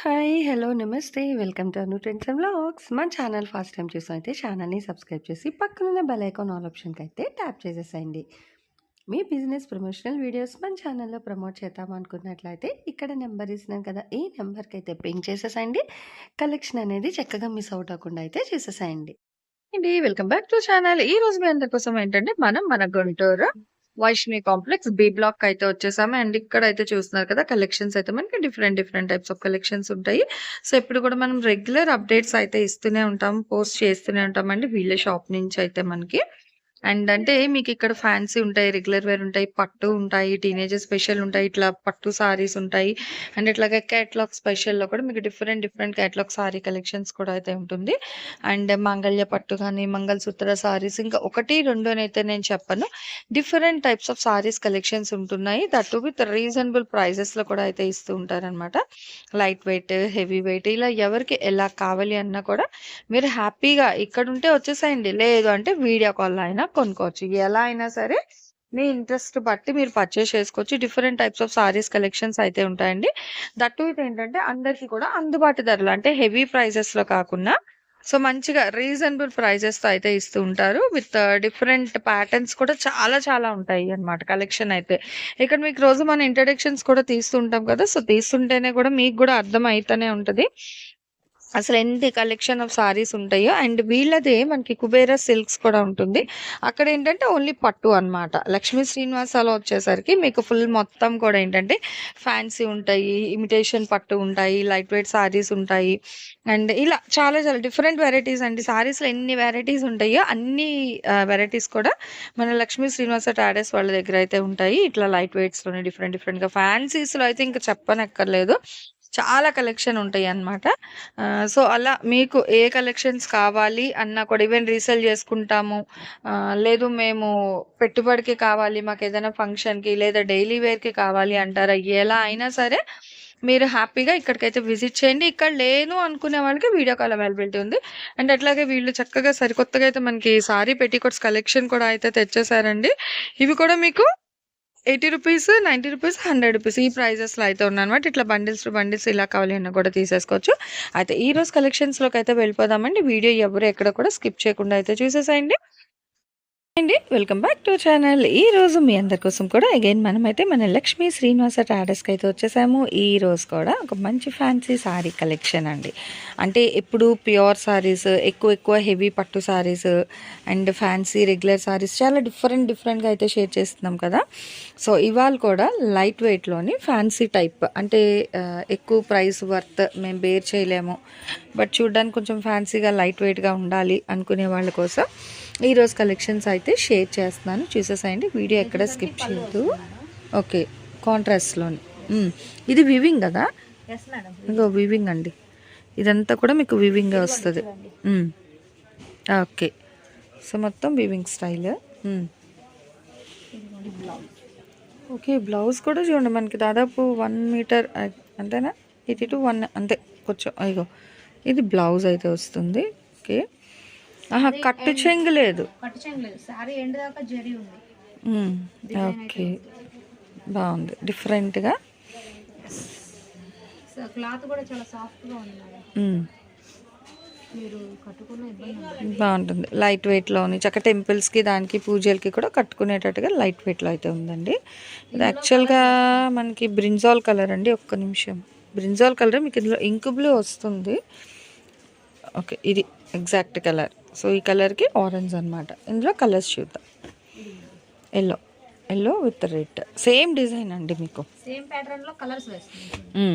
Hi! Hello! నమస్తే. Welcome to Anu trends and vlogs. మన channel first time చూసినైతే ఛానల్‌ని subscribe చేసి పక్కనున్న బెల్ ఐకాన్ ఆల్ ఆప్షన్‌కైతే ట్యాప్ చేసేసేయండి. మీ బిజినెస్ ప్రమోషనల్ వీడియోస్ మన ఛానల్‌లో ప్రమోట్ చేద్దామనుకున్నట్లయితే ఇక్కడ నెంబర్ ఇస్తున్నాను కదా! ఈ నెంబర్‌కైతే పింగ్ చేసేసేయండి. కలెక్షన్ అనేది చక్కగా మిస్ అవుట్ అవ్వకుండా అయితే చేసేసేయండి. అండి. Welcome back to channel. ఈరోజు మీ అందరి కోసం ఏంటంటే, మన Guntur Vaishnavi complex B block అయితే వచ్చేసాము. అండ్ ఇక్కడైతే చూస్తున్నారు కదా! కలెక్షన్స్ అయితే మనకి డిఫరెంట్ టైప్స్ ఆఫ్ కలెక్షన్స్ ఉంటాయి. సో, ఇప్పుడు కూడా మనం రెగ్యులర్ అప్డేట్స్ అయితే ఇస్తూనే ఉంటాం. పోస్ట్ చేస్తూనే ఉంటామండి. వీళ్ళ షాప్ నుంచి అయితే మనకి. అండ్ అంటే మీకిక్కడ ఫ్యాన్సీ ఉంటాయి, రెగ్యులర్ వేర్ ఉంటాయి, పట్టు ఉంటాయి, టీనేజర్ స్పెషల్ ఉంటాయి, ఇట్లా పట్టు సారీస్ ఉంటాయి. అండ్ ఇట్లాగే కేటలాగ్ స్పెషల్‌లో కూడా మీకు డిఫరెంట్ కేటలాగ్ సారీ కలెక్షన్స్ కూడా అయితే ఉంటుంది. అండ్ మాంగళ్య పట్టు గాని, మంగళసూత్ర సారీస్ ఇంకా 1, 2 అనైతే నేను చెప్పను. Different types of saris collections ఉంటున్నాయి. దట్ టు విత్ రీజనబుల్ ప్రైజెస్‌లో కూడా అయితే ఇస్తూ ఉంటారనమాట. లైట్ వెయిట్, హెవీ వెయిట్ ఇలా ఎవరికి ఎలా కావాలి అన్నా కూడా మీరు హ్యాపీగా ఇక్కడుంటే వచ్చేసేయండి. లేదు అంటే వీడియో కాల్‌లో అయినా కొనుక్కోవచ్చు. ఎలా అయినా సరే మీ ఇంట్రెస్ట్ బట్టి మీరు పర్చేస్ చేసుకోవచ్చు. Different types of saris collections అయితే ఉంటాయండి. దట్ టు ఇట్ ఏంటంటే అందరికి కూడా అందుబాటు ధరలు అంటే హెవీ ప్రైజెస్‌లో కాకుండా సో మంచిగా రీజనబుల్ ప్రైజెస్‌తో అయితే ఇస్తూ ఉంటారు. విత్ డిఫరెంట్ ప్యాటర్న్స్ కూడా చాలా ఉంటాయి అన్నమాట కలెక్షన్ అయితే. ఇక్కడ మీకు రోజు మన ఇంట్రడక్షన్స్ కూడా తీస్తూ ఉంటాం కదా! సో తీస్తుంటేనే కూడా మీకు కూడా అర్థం అయితనే ఉంటది. అసలు ఎన్ని కలెక్షన్ ఆఫ్ సారీస్ ఉంటాయో అండ్ వీళ్ళదే మనకి కుబేర సిల్క్స్ కూడా ఉంటుంది. అక్కడ ఏంటంటే ఓన్లీ పట్టు అన్నమాట. లక్ష్మీ శ్రీనివాసాలో వచ్చేసరికి మీకు ఫుల్ మొత్తం కూడా ఏంటంటే ఫ్యాన్సీ ఉంటాయి, ఇమిటేషన్ పట్టు ఉంటాయి, లైట్ వెయిట్ సారీస్ ఉంటాయి. అండ్ ఇలా చాలా డిఫరెంట్ వెరైటీస్ అండి. సారీస్‌లో ఎన్ని వెరైటీస్ ఉంటాయో అన్ని వెరైటీస్ కూడా మన లక్ష్మీ శ్రీనివాస ట్రేడర్స్ వాళ్ళ దగ్గర అయితే ఉంటాయి. ఇట్లా లైట్ వెయిట్స్‌లోనే డిఫరెంట్‌గా ఫ్యాన్సీస్‌లో అయితే ఇంక చెప్పనక్కర్లేదు. చాలా కలెక్షన్ ఉంటాయన్నమాట. సో, అలా మీకు ఏ కలెక్షన్స్ కావాలి అన్నా కూడా ఈవెన్ రీసేల్ చేసుకుంటాము. లేదు మేము పెట్టుబడికి కావాలి, మాకేదైనా ఫంక్షన్‌కి లేదా డైలీ వేర్‌కి కావాలి అంటారా? ఎలా అయినా సరే మీరు హ్యాపీగా ఇక్కడికైతే విజిట్ చేయండి. ఇక్కడ లేను అనుకునే వాళ్ళకి వీడియో కాల్ అవైలబిలిటీ ఉంది. అండ్ అట్లాగే వీళ్ళు చక్కగా సరికొత్తగా అయితే మనకి సారీ పెట్టికోట్స్ కలెక్షన్ కూడా అయితే తెచ్చేసారండి. ఇవి కూడా మీకు రూ. 80, రూ. 90, రూ. 100 ఈ ప్రైజెస్‌లో అయితే ఉన్నాయన్నమాట. ఇట్లా బండిల్స్ టు బండిల్స్ ఇలా కావాలి అన్నా కూడా తీసేసుకోవచ్చు. అయితే ఈరోజు కలెక్షన్స్‌లోకి అయితే వెళ్ళిపోదామండి. వీడియో ఎవరు ఎక్కడ కూడా స్కిప్ చేయకుండా అయితే చూసేసేయండి. అండి వెల్కమ్ బ్యాక్ టు ఛానల్. ఈరోజు మీ అందరి కోసం కూడా అగైన్ మనమైతే మన లక్ష్మీ శ్రీనివాస ట్రేడర్స్‌కి అయితే వచ్చేసాము. ఈరోజు కూడా ఒక మంచి ఫ్యాన్సీ సారీ కలెక్షన్ అండి. అంటే ఇప్పుడు ప్యూర్ సారీస్ ఎక్కువ హెవీ పట్టు saris and fancy regular saris చాలా డిఫరెంట్‌గా అయితే షేర్ చేస్తున్నాం కదా! సో ఇవాళ కూడా లైట్ వెయిట్‌లోని ఫ్యాన్సీ టైప్ అంటే ఎక్కువ ప్రైస్ వర్త్ మేము బేర్ చేయలేము. బట్ చూడ్డానికి కొంచెం ఫ్యాన్సీగా లైట్ వెయిట్‌గా ఉండాలి అనుకునే వాళ్ళ కోసం ఈరోజు కలెక్షన్స్ అయితే షేర్ చేస్తున్నాను. చూసేసేయండి. వీడియో ఎక్కడ స్కిప్ చేయొద్దు. ఓకే. కాంట్రాస్ట్‌లోని. ఇది వివింగ్ కదా! ఇంకో వివింగ్ అండి. ఇదంతా కూడా మీకు వివింగే వస్తది. ఓకే. సో మొత్తం వివింగ్ స్టైల్. ఓకే. బ్లౌజ్ కూడా చూడండి మనకి దాదాపు 1 మీటర్ అంతేనా? 80 to 1 అంతే కొంచెం ఇగో ఇది బ్లౌజ్ అయితే వస్తుంది. ఓకే. కట్టు చెంగు లేదు. సారీ ఎండ్ దాకా జరీ ఉంది. ఓకే. బాగుంది డిఫరెంట్‌గా. క్లాత్ కూడా చాలా సాఫ్ట్ గా ఉంది. మీరు కట్టుకున్న ఇబ్బంది బాగుంటుంది. లైట్ వెయిట్‌లోని చక్క టెంపుల్స్‌కి దానికి పూజలకి కూడా కట్టుకునేటట్టుగా లైట్ వెయిట్‌లో అయితే ఉందండి. ఇది యాక్చువల్‌గా మనకి బ్రింజాల్ కలర్ అండి. ఒక్క నిమిషం. బ్రింజాల్ కలర్ మీకు ఇందులో ఇంక్ బ్లూ వస్తుంది. ఓకే. ఇది ఎగ్జాక్ట్ కలర్. సో ఈ కలర్‌కి ఆరెంజ్ అనమాట. ఇందులో కలర్స్ చూద్దాం. Yellow with red same design అండి మీకు. సేమ్ ప్యాటర్న్ లో కలర్స్ వేస్తుంది.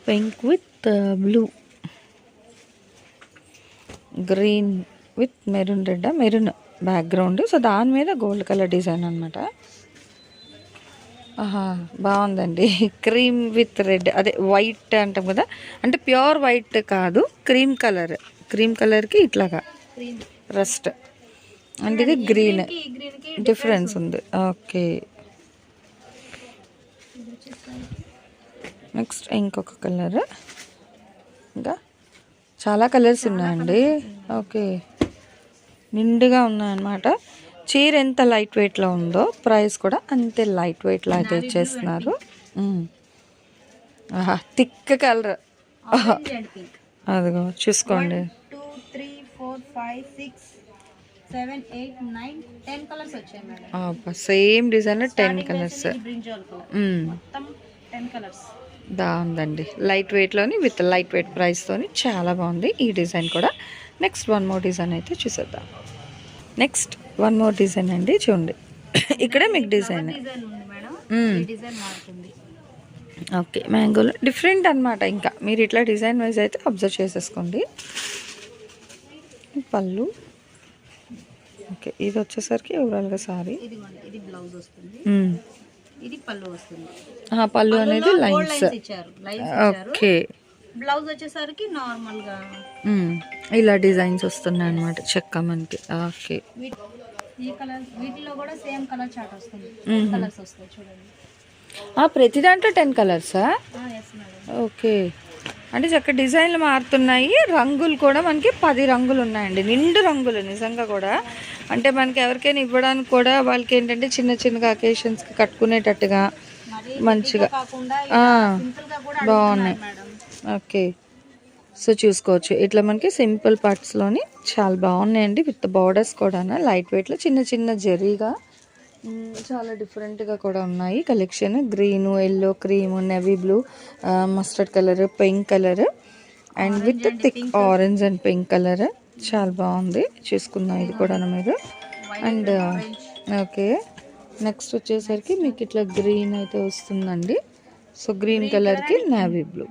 Pink with blue, green with maroon red maroon background. So దాని మీద గోల్డ్ కలర్ డిజైన్ అనమాట. బాగుందండి. క్రీమ్ విత్ రెడ్ అదే వైట్ అంటాం కదా, అంటే ప్యూర్ వైట్ కాదు, క్రీమ్ కలర్కి ఇట్లాగా రస్ట్ అంటే ఇది గ్రీన్ డిఫరెన్స్ ఉంది. ఓకే. నెక్స్ట్ ఇంకొక కలర్. ఇంకా చాలా కలర్స్ ఉన్నాయండి. ఓకే. నిండుగా ఉన్నాయన్నమాట. చీర ఎంత లైట్ వెయిట్లో ఉందో ప్రైస్ కూడా అంతే లైట్ వెయిట్లో అయితే ఇచ్చేస్తున్నారు. ఆహా thick colour orange and pink. అదిగో చూసుకోండి 1 2 3 4 5 6 7 8 9 10 కలర్స్ వచ్చాయి madam. Same design 10 colours. Brinjal colour మొత్తం 10 కలర్స్. బాగుందండి, లైట్ వెయిట్లోని విత్ లైట్ వెయిట్ ప్రైస్తోని చాలా బాగుంది ఈ డిజైన్ కూడా. నెక్స్ట్ వన్ మోర్ డిజైన్ అయితే చూసేద్దాం. నెక్స్ట్ వన్ మోర్ డిజైన్ అండి, చూడండి ఇక్కడ మీకు డిజైన్ డిజైన్ ఉంది మేడం. ఈ డిజైన్ మారుతుంది. ఓకే, మ్యాంగోలో డిఫరెంట్ అన్నమాట. ఇంకా మీరు ఇట్లా డిజైన్ వైజ్ అయితే అబ్జర్వ్ చేసేసుకోండి. పళ్ళు ఓకే, ఇది వచ్చేసరికి ఓవరాల్గా సారీ. ఇది బ్లౌజ్ వస్తుంది, ఇది పళ్ళు వస్తుంది. పళ్ళు అనేది లైన్స్ ఇచ్చారు. ఓకే, బ్లౌజ్ వచ్చేసరికి నార్మల్ గా ఇలా డిజైన్స్ వస్తున్నాయి అన్నమాట చెక్క మనకి. ఓకే, ఈ కలర్ వీటిలో కూడా సేమ్ కలర్ చార్ట్ వస్తుంది. కలర్స్ వస్తాయి చూడండి. ప్రతి దాంట్లో 10 కలర్సా? Yes madam. ఓకే, అంటే చక్క డిజైన్లు మారుతున్నాయి. రంగులు కూడా మనకి 10 రంగులు ఉన్నాయండి, నిండు రంగులు నిజంగా కూడా. అంటే మనకి ఎవరికైనా ఇవ్వడానికి కూడా వాళ్ళకి ఏంటంటే చిన్న చిన్నగా అకేషన్స్కి కట్టుకునేటట్టుగా మంచిగా బాగున్నాయి. ఓకే, సో చూసుకోవచ్చు ఇట్లా మనకి సింపుల్ పార్ట్స్లోని చాలా బాగున్నాయండి, విత్ బార్డర్స్ కూడా లైట్ వెయిట్లో చిన్న చిన్న జరీగా చాలా డిఫరెంట్గా కూడా ఉన్నాయి collection. Green, yellow, cream, navy blue, mustard colour, pink colour and with thick orange and pink colour చాలా బాగుంది. చూసుకున్నాం ఇది కూడా మీరు. అండ్ ఓకే, నెక్స్ట్ వచ్చేసరికి మీకు ఇట్లా గ్రీన్ అయితే వస్తుందండి. సో గ్రీన్ కలర్కి నేవీ బ్లూ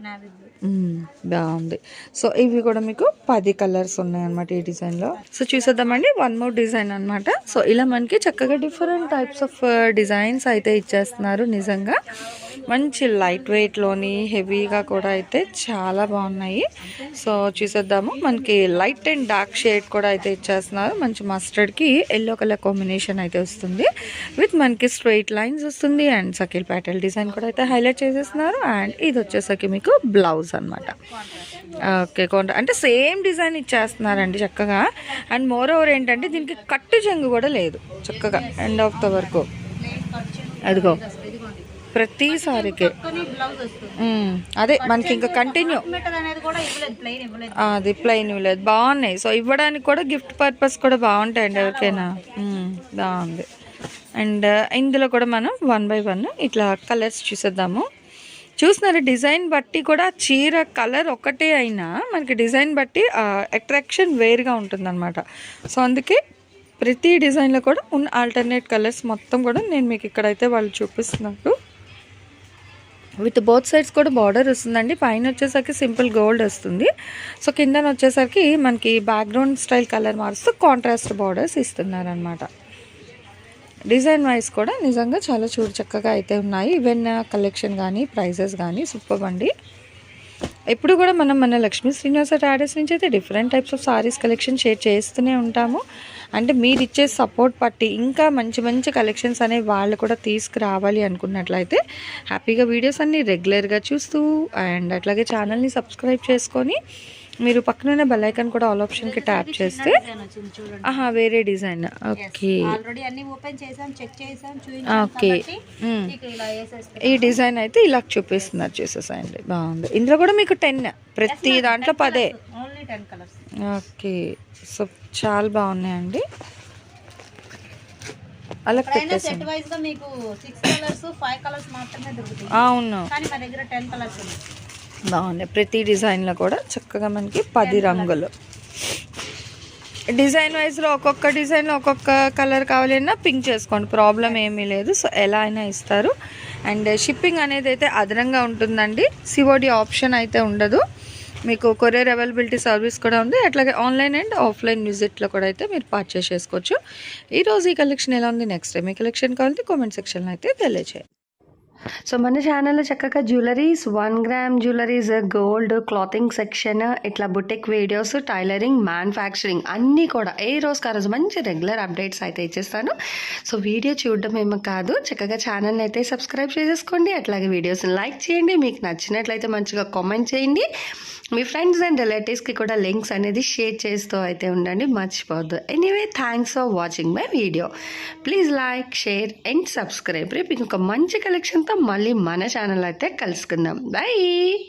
బాగుంది. సో ఇవి కూడా మీకు 10 కలర్స్ ఉన్నాయన్నమాట ఈ డిజైన్లో. సో చూసేద్దామండి వన్ మోర్ డిజైన్ అనమాట. సో ఇలా మనకి చక్కగా డిఫరెంట్ టైప్స్ ఆఫ్ డిజైన్స్ అయితే ఇచ్చేస్తున్నారు. నిజంగా మంచి లైట్ వెయిట్లోని హెవీగా కూడా అయితే చాలా బాగున్నాయి. సో చూసేద్దాము. మనకి లైట్ అండ్ డార్క్ షేడ్ కూడా అయితే ఇచ్చేస్తున్నారు. మంచి మస్టర్డ్కి ఎల్లో కలర్ కాంబినేషన్ అయితే వస్తుంది, విత్ మనకి స్ట్రైట్ లైన్స్ వస్తుంది అండ్ సకిల్ ప్యాటర్న్ డిజైన్ కూడా అయితే హైలైట్ చేసేస్తున్నారు. అండ్ ఇది వచ్చేసరికి మీకు బ్లౌజ్ అనమాట. ఓకే, అంటే సేమ్ డిజైన్ ఇచ్చేస్తున్నారండి చక్కగా. అండ్ మోర్ ఓవర్ ఏంటంటే దీనికి కట్టు చెంగు కూడా లేదు, చక్కగా ఎండ్ ఆఫ్ ద వరకు. అదిగో ప్రతిసారికి అదే మనకి ఇంకా కంటిన్యూ అది ప్లెయిన్ ఇవ్వలేదు, బాగున్నాయి. సో ఇవ్వడానికి కూడా గిఫ్ట్ పర్పస్ కూడా బాగుంటాయండి ఎవరికైనా. బాగుంది. అండ్ ఇందులో కూడా మనం 1 by 1 ఇట్లా కలర్స్ చూసేద్దాము. చూస్తున్నారు డిజైన్ బట్టి కూడా చీర కలర్ ఒకటే అయినా మనకి డిజైన్ బట్టి అట్రాక్షన్ వేరుగా ఉంటుందన్నమాట. సో అందుకే ప్రతి డిజైన్లో కూడా ఉన్న ఆల్టర్నేట్ కలర్స్ మొత్తం కూడా నేను మీకు ఇక్కడైతే వాళ్ళు చూపిస్తున్నారు. విత్ బోత్ సైడ్స్ కూడా బార్డర్ వస్తుందండి. పైన వచ్చేసరికి సింపుల్ గోల్డ్ వస్తుంది. సో కిందన వచ్చేసరికి మనకి బ్యాక్గ్రౌండ్ స్టైల్ కలర్ మారుస్తూ కాంట్రాస్ట్ బార్డర్స్ ఇస్తున్నారనమాట. డిజైన్ వైజ్ కూడా నిజంగా చాలా చక్కగా అయితే ఉన్నాయి. ఈవెన్ కలెక్షన్ కానీ ప్రైజెస్ కానీ సూపర్ అండి. ఎప్పుడు కూడా మనం మన లక్ష్మీ శ్రీనివాస ట్రేడర్స్ నుంచి అయితే different types of saris collection share చేస్తూనే ఉంటాము. అంటే మీరు ఇచ్చే సపోర్ట్ పట్టి ఇంకా మంచి మంచి కలెక్షన్స్ అనేవి వాళ్ళు కూడా తీసుకురావాలి అనుకున్నట్లయితే హ్యాపీగా వీడియోస్ అన్నీ రెగ్యులర్గా చూస్తూ అండ్ అట్లాగే ఛానల్ని సబ్స్క్రైబ్ చేసుకొని మీరు పక్కన బెల్ ఐకాన్ కూడా ఆల్ ఆప్షన్కి ట్యాప్ చేస్తే వేరే డిజైన్. ఓకే, ఓకే, ఈ డిజైన్ అయితే ఇలా చూపిస్తున్నారు చూసేసాయండి, బాగుంది. ఇందులో కూడా మీకు 10, ప్రతి దాంట్లో 10. ఓకే, సో చాలా బాగున్నాయండి. అలా పెట్టేసాను. అవును, బాగున్నాయి. ప్రతి డిజైన్లో కూడా చక్కగా మనకి 10 రంగులు. డిజైన్ వైజ్లో ఒక్కొక్క డిజైన్లో ఒక్కొక్క కలర్ కావాలన్నా పింక్ చేసుకోండి, ప్రాబ్లం ఏమీ లేదు. సో ఎలా అయినా ఇస్తారు. అండ్ షిప్పింగ్ అనేది అయితే అదనంగా ఉంటుందండి. సిఓడి ఆప్షన్ అయితే ఉండదు. మీకు కొరియర్ అవైలబిలిటీ సర్వీస్ కూడా ఉంది. అట్లాగే ఆన్లైన్ అండ్ ఆఫ్లైన్ విజిట్లో కూడా అయితే మీరు పర్చేస్ చేసుకోవచ్చు. ఈరోజు ఈ కలెక్షన్ ఎలా ఉంది, నెక్స్ట్ టైం ఈ కలెక్షన్ కావాలంటే కామెంట్ సెక్షన్లో అయితే తెలియచేయండి. సో మన ఛానల్లో చక్కగా jewelleries, 1 gram jewelleries, gold, clothing section, ఇట్లా బుటిక్ వీడియోస్, టైలరింగ్, మ్యానుఫ్యాక్చరింగ్ అన్నీ కూడా ఏ రోజుకి ఆ రోజు మంచి రెగ్యులర్ అప్డేట్స్ అయితే ఇచ్చేస్తాను. సో వీడియో చూడడం ఏమో కాదు, చక్కగా ఛానల్ని అయితే సబ్స్క్రైబ్ చేసేసుకోండి. అట్లాగే వీడియోస్ని లైక్ చేయండి. మీకు నచ్చినట్లయితే మంచిగా కామెంట్ చేయండి. మీ ఫ్రెండ్స్ అండ్ రిలేటివ్స్కి కూడా లింక్స్ అనేది షేర్ చేస్తూ అయితే ఉండండి, మర్చిపోవద్దు. Anyway, thanks for watching my video. Please like, share and subscribe. రేపు ఇంకొక మంచి కలెక్షన్తో మళ్ళీ మన ఛానల్ అయితే కలుసుకుందాం. బై.